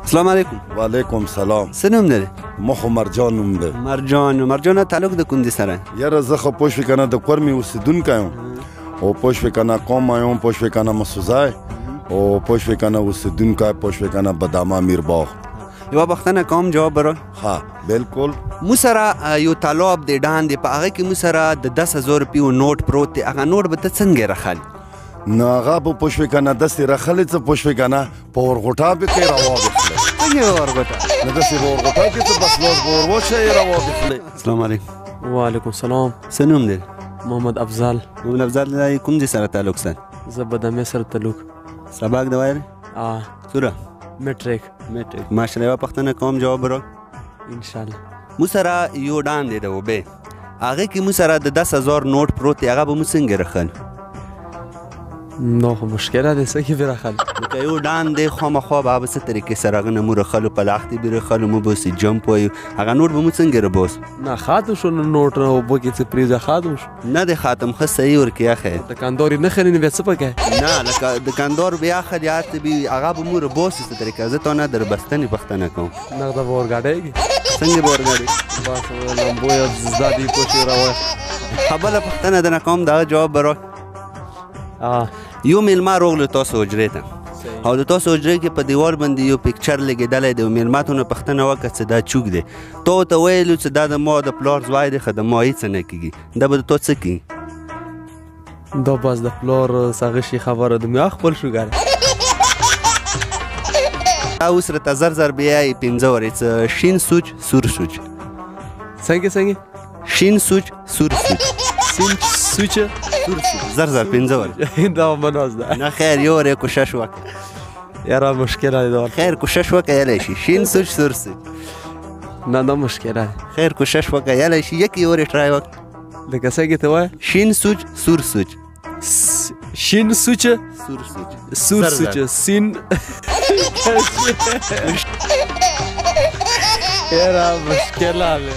السلام علیکم. وعلیکم سلام. څه نوم لري؟ مخ مرجان نوم دی. مرجان تعلق د کوم دي سره؟ یاره زه خو پوه شوې که نه د کور مې اوسېدونکی یم او پوه شوې که نه قوم یم پوه شوې که نه مسوځی او پوه شوې که نه اوسېدونکی پوه شوې که نه بدامه میرباغ. یوه پوښتنه کوم جواب به راکړي؟ ها بلکل. مو سره یو تالاب دی ډان دی په هغه کې مو سره د 10,000 روپیو نوټ پروت دی. هغه نوټ به ته څنګه راخلي؟ نو هغه به پوه شوې که نه داسې راخلې څه پوه شوې که نه په ورغوټا به کې راواغېښلی. څنګه یې ورغوټه؟ نو داسې به ورغوټا کې څه بس لاس به ورواچوې یې راواغېښلی. السلام علیکم. وعلیکم السلام. څه نوم دی؟ محمد افضل. محمد افضل کوم ځای سره تعلق سره؟ زه بدامې سره تعلق. سبق دی ویلی؟ څومره؟ میټریک. ماشاءالله. یوه پوښتنه کوم جواب به راکړي؟ انشاءالله. مو سره یو ډان دی د اوبې هغه کې مو سره د 10,000 نوټ پروت دی. هغه به مو څنګه راخلي؟ نو خو مشکله دی څه کې به راخلي؟ لکه یو ډان دی خامخا به هغه څه طریقې سره هغه نه مو راخلو په لاختې به راخلو مو باسي جمپ وایو هغه نوټ به مو څنګه راباسو؟ نه ختم شو نو نوټ نه اوبه کې څه پرېږده ختم شو. نه دی ختم ښه صحیح ورکړي اخی. دکاندار یې نه خري نو بیا څه پکې؟ نه لکه دکاندار بیا اخلي هلته به هغه به مو راباسي څه طریقه. زه تا نه در بستنې پوښتنه کوم. نغده به ورګاډېږي. څنګه به ورګاډي؟ بس لمبو یا زده دي کوچې راوایي. بله پوښتنه درنه کوم دغه جواب به راکړي. یو میلمه راغلو تاسو حجرې ته او د تاسو حجرې کې په دیوال باندې یو پیکچر لګېدلی دی او میلمه ته نو پوښتنه وکړه چې دا چوک دی. تا ورته ویلو چې دا د ما د پلار ځوی دی ښه د ما هېڅ نه کېږي. دا به د تا څه کېږي؟ دا بس د پلار څه شي خبره د میا خپل شو ګره. دا اوس راته زر بیایي 5 ورې څه شین سوچ سور سوچ. څنګه؟ شین سوچ سور سوچ. سین سوچ سور سوچ زر 5 ورې. دا مناز ده. نه خیر یو ورې کوشش وکړه. یاره مشکله دی. خیر کوشش وکړه یلی شي. شین سوچ سور سوچ. نه مشکله دی. خیر کوشش وکړه یلی شي. یکی ورې ټرای وکړه. لکه څنګه ته وایې؟ شین سوچ سور سوچ. شین سوچ سور سوچ. سور سوچ سین. یاره مشکله دی.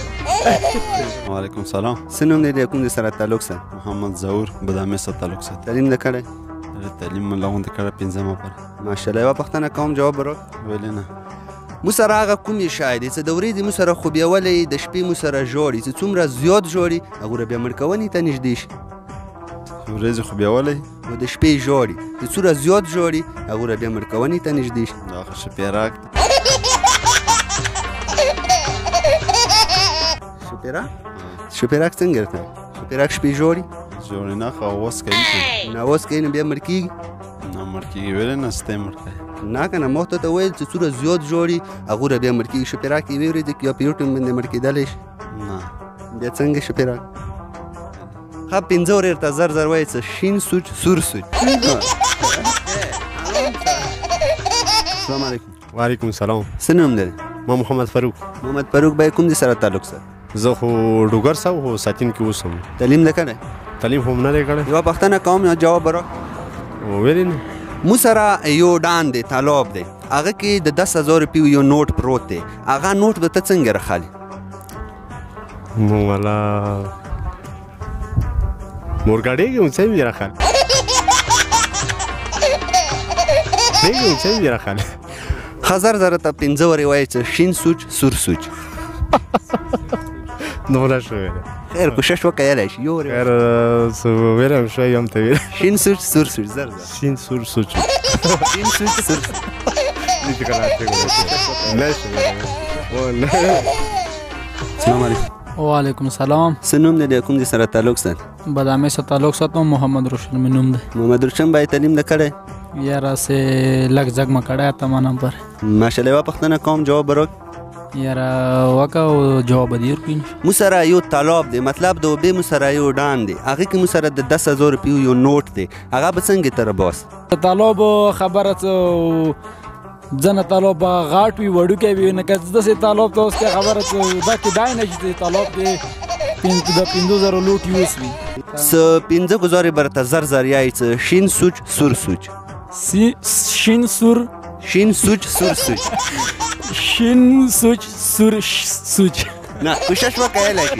وعلیکم سلام. څه نوم دی د کوم ځای سره تعلق سره؟ محمد ظهور بدامې سره تعلق ساتي. تعلیم دې کړی؟ تعلیم مې لاغونډه کړی 5مه پورې. ماشاءالله. یوه پوښتنه کوم جواب به راکړي؟ ولې نه. مو سره هغه کومې شی دی چې د ورځې مو سره خوبیولی د شپې مو سره ژاړي چې څومره زیات ژاړي هغوره بیا مړ کونې ته نږدې شي. ورځې خوبیولی او د شپې ژاړي چې څومره زیات ژاړي هغوره بیا مړ کونې ته نږدې شي. دا خو شپېراک دی. شپېراک څنګه ورته؟ شپېراک شپې ژاړي؟ ژاړي نه خو اواز کوي که نه اواز کوي نو بیا مړ کېږي؟ نه مړ کېږي. ولې نه ستی مړ کوي؟ نه که نه ما ته ویل چې څومره زیات ژاړي هغوره بیا مړ کېږي. شپېراک یوې ورځې کې یا په یو ټیم باندې مړ کېدلی شي؟ نه. بیا څنګه شپېراک؟ ښه 5 ورې ورته زر وایي چې شین سوچ سور سوچ. السلام علیکم. وعلیکم السلام. څه نوم دی؟ ما محمد فاروق. محمد فاروق بای کوم ځای سره تعلق سره؟ زه خو ډوګر صاحب خو ساتین کې اوسم. تعلیم دې کړی؟ تعلیم خو نه دی کړی. یوه پوښتنه کوم جواب به راکړه. ولې نه. مو سره یو ډان دی تالاب دی هغه کې د 10,000 روپیو یو نوټ پروت دی. هغه نوټ به ته څنګه راخلي؟ مو والا مورګاډېږي هم څه یې راخلي. پرېږدي هم څه یې راخلي. ښه زر ته 5 ورې وایي چې شین سوچ سور سوچ. نو نه شو ویلی. خیر کوشش وکړه یلی شي. یو ورې خیر څه ویلی هم شوی هم ته ویلی. شین سوچ سور سوچ زر. شین سور سوچ. شین سوچ سور سوچ. السلام علیکم. وعلیکم السلام. څه نوم دی د کوم ځای سره تعلق سره؟ بدامې سره تعلق ساتم. محمد روشن مې نوم دی. محمد روشن بای تعلیم دې کړی؟ یاره سې لږ جګ مه کړی 8 نمبر. ماشاءالله. یوه پوښتنه کوم جواب به راکړي؟ یاره وکړه او جواب به دې ورکړي. مو سره یو تالاب دی مطلب د اوبې مو سره یو ډان دی هغې کې مو سره د 10,000 روپیو یو نوټ دی هغه به څنګه ته راباس؟ تالاب خبره څه ځنه تالاب غاټ وي وړوکی وي نه که داسې تالاب ته اوس کې خبره څه دا کېدای نه چې تالاب دی د 5,000 لوټ یوس وي. څه 5 ګزارې به راته زر یایي څه شین سوچ سور سوچ. شین سور. شین سوچ سور سوچ. شین سوچ سور سوچ. نه کوشش وکړه یلی شي.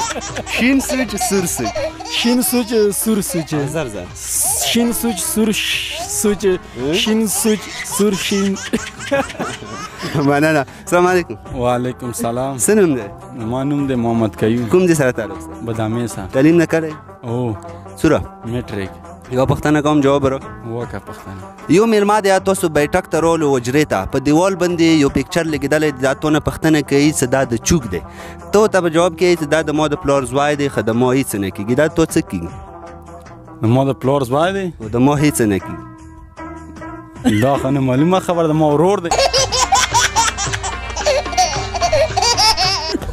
شین سوچ سور سوچ. شین سوچ سور سوچ. زر شین سوچ سور سوچ. شین سوچ سور شین. مننه. السلام علیکم. وعلیکم سلام. څه نوم دی؟ ما نوم دی محمد قیوم. کوم ځای سره تعلق سره؟ بدامې سره. تعلیم نه کړی؟ او څوره؟ میټریک. یوه پوښتنه کوم جواب راکړه. وکړه پوښتنه. یو میلمه دی تاسو بیټک ته رولو حجرې ته په دیوال باندې یو پیکچر لګېدلی دی دا تونه پوښتنه کوي چې دا د چوک دی ته ورته په جواب کې چې دا د ما د پلار زوی دی خو د ما هېڅ نه کېږي دا تو څه کېږي؟ د ما د پلار زوی دی خو د ما هېڅ نه کېږي دا خو نه معلومه خبره د ما ورور دی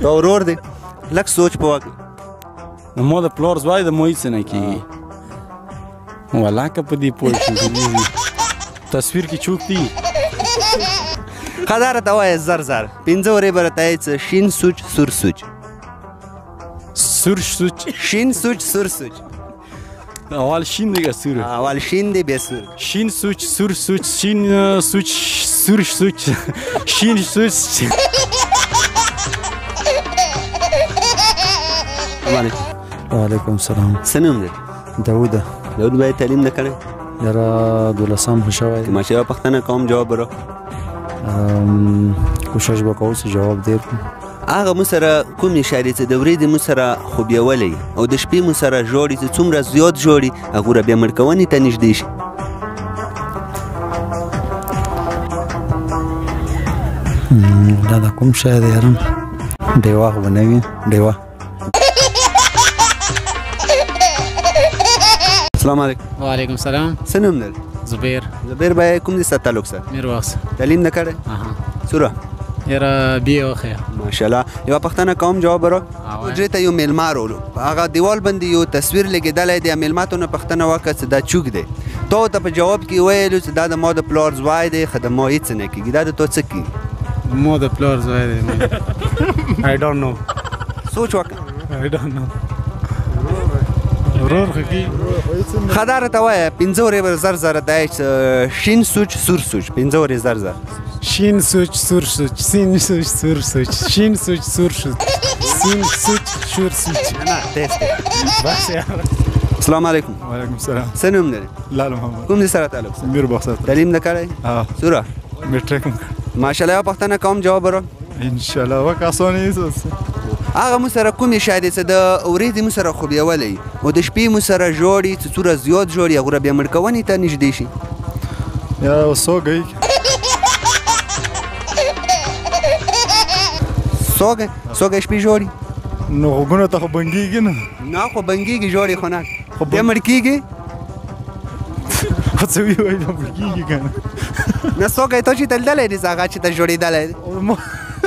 دا ورور دی لږ سوچ په وکړه د ما د پلار زوی د ما هېڅ نه کېږي ولاکه په دې پوه شو تصویر کې چوک دی ښه دا راته ووایه زر زر 5 ورې به راته وایې څه شین سوچ سور سوچ سور سوچ شین سوچ سور سوچ اول شین دی که سور اول شین دی بیا سور شین سوچ سور سوچ شین سوچ سور سوچ شین سوچ وعلیکم السلام. څه نوم دی؟ داوده. داود باید تعلیم نه کړی؟ یاره 12 خو شوی. که ماشه یوه پوښتنه کوم جواب راکړه. کوشش به کوو چې جواب دیر کړو. هغه مو سره کومې اشارې چې د ورځې مو سره خوبیولی او د شپې مو سره ژاړي چې څومره زیات ژاړي هغه بیا مړ کوونې ته نږدې شي. دا کوم شی دی یارم ډیوه خو به نه وي ډیوه. السلام علیکم. وعلیکم السلام. څه نوم دی؟ زبیر. زبیر بای کوم دي سره تعلق سره؟ میرواس. تعلیم نه کړی؟ څوره؟ یاره بی اوخه. ماشاءالله. یوه پوښتنه کوم جواب راکړه. حجرې ته یو میلمه راولو په هغه دیوال باندې یو تصویر لګېدلی دی میلمه ته نه پوښتنه وکړه چې دا چوک دی تا ورته په جواب کې ویلو چې دا د ما د پلار زوی دی خو د ما هېڅ نه کېږي دا د تو څه کېږي؟ ما د پلار زوی دی I don't know. سوچ وکړه. I don't know. ورور خو کې ښه دا راته وایه 5 ورې به زر زر دی شین سوچ سور سوچ 5 ورې زر زر شین سوچ سور سوچ سین سوچ سور سوچ شین سوچ سور سوچ سین سوچ شور سوچ نه تیز دی بس یار. السلام علیکم. وعلیکم السلام. څه نوم دی؟ لال محمد. کوم دي سره تعلق سره؟ میرباغ سره. تعلیم نه کړی؟ څوره؟ میټریک هم ماشاءالله. یوه پوښتنه کوم جواب راکړه. انشاءالله وکړه اسانه یې هغه مو سره کومې شاعرې چې د ورځې مو سره خوبیولی او د شپې مو سره ژاړي چې څومره زیات ژاړي هغه بیا مړ کوونې ته نږدې شي. یا سوګی سوګی شپې ژاړي نو غوږونو ته خو بنګېږي نه خو بنګېږي ژاړي خو نه بیا مړ کېږي خو څه ووایي مړ کېږي که نه نه سوګی ته چې تللی دی هغه چې ته ژړېدلی دی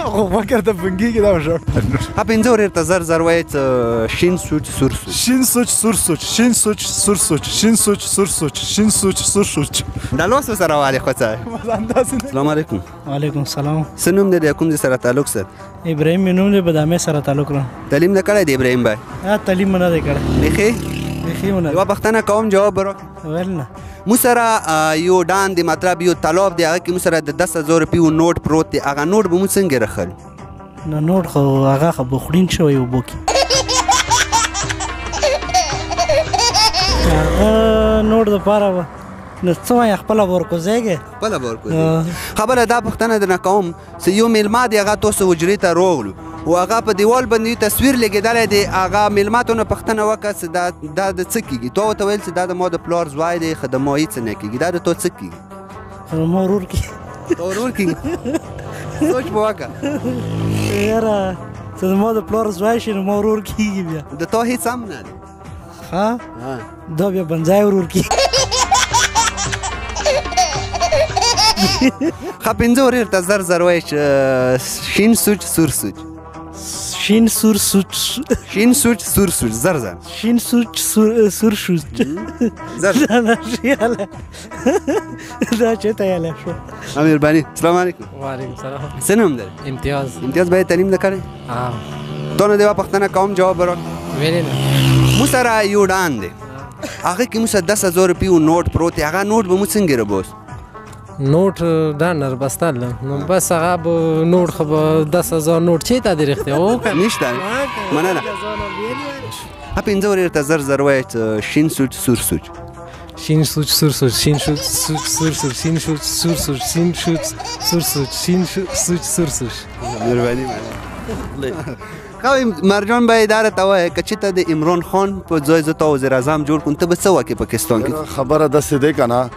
خو فکر ته بنګېږي دا ژړ 5 ورې ته زر زر وایې شین سوچ سور سوچ شین سوچ سور سوچ شین سوچ سور سوچ شین سوچ سور سوچ شین سوچ سور سوچ دا لوس سره والي خو څه. السلام علیکم. وعلیکم السلام. څه نوم دی د کوم ځای سره تعلق سره؟ ابراهیم مې نوم دی بدامې سره تعلق لرم. تعلیم نه کړی دی ابراهیم بای؟ تعلیم نه دی کړی. بیخي مې نه. یوه پوښتنه کوم جواب راکړه. ویل نه مو سره یو ډان دی مطلب یو تالاب دی هغه کې مو سره د 10,000 روپیو نوټ پروت دی هغه نوټ به مو څنګه راخل؟ نه نوټ خو هغه خو بخورین شوی اوبو کې هغه نوټ دپاره به نو څه وایې خپله به ورکوځېږې خپله به ورکوځېږې. خبره دا پوښتنه درنه کوم چې یو میلمه دی هغه تاسو حجرې ته راغلو او هغه په دیوال باندې یو تصویر لګېدلی دی هغه میلمه ته نه پوښتنه وکړه چې دا د څه کېږي تا ورته ویل چې دا د ما د پلار زوی دی خو د ما هېڅ نه کېږي دا د تا څه کېږي؟ خو ما ورور کېږي. تا ورور کېږي؟ سوچ به وکړه یاره چې زما د پلار زوی شي نو ما ورور کېږي بیا د تا هېڅ هم نه دی ښه دا بیا بنځای ورور کېږي. ښه 5 ورې ورته زر زر وایې چې شین سوچ سور سوچ شین سور سوچ شین سوچ سور سوچ زر زر شین سوچ سور سوچ زر دا نشیاله دا چېرته یاله شو. مهرباني. السلام علیکم. وعلیکم السلام. څه نوم دی؟ امتیاز باید تعلیم نه کړی؟ تا نه د یوه پوښتنه کوم جواب راکړه. ویلې نه مو سره یو ډان دی هغه کې مو سره 10,000 روپیو نوټ پروت دی هغه نوټ به مو څنګه رابوس؟ نوټ دا نه بستل نو بس هغه به نوټ خو به 10,000 نوټ چېرته دی رښتیا نشته مننه. 5 ورې ورته زر زر وایې چې شین سوچ سور سوچ شین سوچ سور سوچ شین سوچ سور سوچ شین سوچ سور سوچ شین سوچ سور سوچ شین سوچ سور سوچ. مهرباني خو مرجان به اداره ته وایي که چېرته د عمران خان په ځای زه تا وزیر اعظم جوړ کړم ته به څه وکړې پاکستان کې؟ خبره داسې دی که نه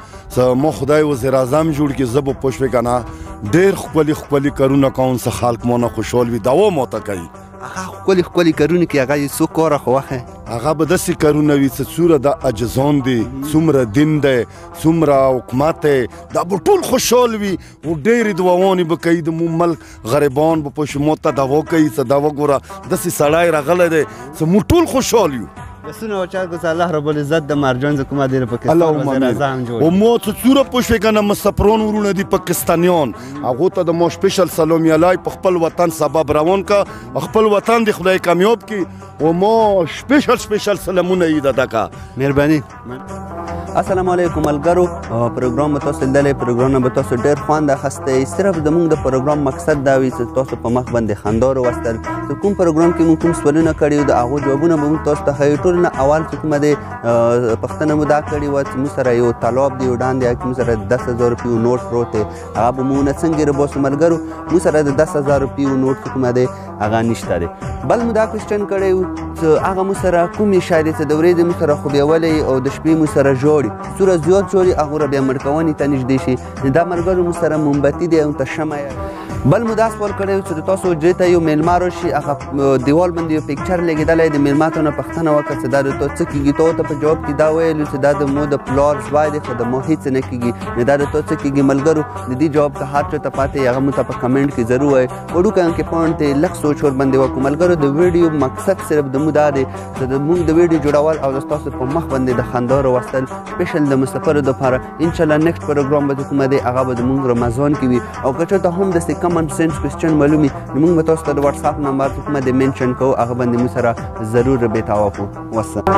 ما خدای وزیر اعظم جوړ کړي زه به پوه شوې که نه ډېر ښکلي ښکلي کارونه کوم څه خلک مانه خوشحال وي دوا ماته کوي. هغه ښکلي ښکلي کارونه کې هغه یې څو کاره خو وښی هغه به داسې کارونه وي چې څومره د اجزان دي څومره دین دی څومره حکومت دی دا به ټول خوشحال وي او ډېرې دعاوانې به کوي د مو ملک غریبان به پوه شو مو ته دوا کوي څه دوا ګوره داسې سړی راغلی دی چې موږ ټول خوشحال یو. بسونه او چا که الله رب العزت د مرجان زه کومه دی پاکستان وزیر اعظم جوړ او مو څه څوره پوه شوې که نه مسافران ورونه دي پاکستانیان هغو ته د مو سپیشل سلام علی په خپل وطن سبب روان که خپل وطن د خدای کامیاب کړي او مو سپیشل سلامونه یې دده که. مهرباني. السلام علیکم ملګرو پروګرام به تاسو لیدلی پروګرام به تاسو ډېر خوند اخیستی صرف زموږ د پروګرام مقصد دا وي چې تاسو په مخ باندې خندا راوستل چې کوم پروګرام کې موږ کوم سوالونه کړي د هغو جوابونه به موږ تاسو ته ښیو ټول نه اول چې کومه دی پوښتنه مو دا کړې وه چې موږ سره یو طلاب دی یو ډان دی موږ سره 10,000 روپیو نوټ پروت دی هغه به مو نه څنګه راباسو ملګرو موږ سره د 10,000 روپیو نوټ چې کومه دی هغه نشته دی. بل مو دا کوېسچن کړی و چې هغه مو سره کومې شاعرې چې د ورځې مو سره خوبیولی او د شپې مو سره ژاړي سوره زیات ژاړي هغو را بیا مړکونې ته نږدې شي دا ملګرو مو سره مومبتي دی او ته شمع بل مو دا سوال کړی و چې د تاسو حجرې ته یو میلمه راشي هغه دیوال باندې یو پیکچر لګېدلی د میلمه ته نه پوښتنه وکړه چې دا د تا څه کېږي تا ورته په جواب کې دا ویلو چې دا د مو د پلار زوی دی خو د ما هېڅ نه کېږي نو دا د تا څه کېږي ملګرو د دې جواب که هر چا ته پاتې هغه مو ته په کمنټ کې ضرور وایي وړوکی کې پوینټ دی لږ سوچ ورباندې وکړو ملګرو د ویډیو مقصد صرف د مو دا دی چې د موږ د ویډیو جوړول او د ستاسو په مخ باندې د خندا راوستل سپیشل د مسافرو دپاره انشاءالله نیکسټ پروګرام به چې کومه دی هغه به زموږ رمضان کې وي او که چېرته هم داسې کمن سینس کوېسچن معلومي نو موږ به تاسو ته د وټساپ نمبر چې کومه دی مینشن کوو هغه باندې موږ سره ضرور رابطه وکړو. والسلام.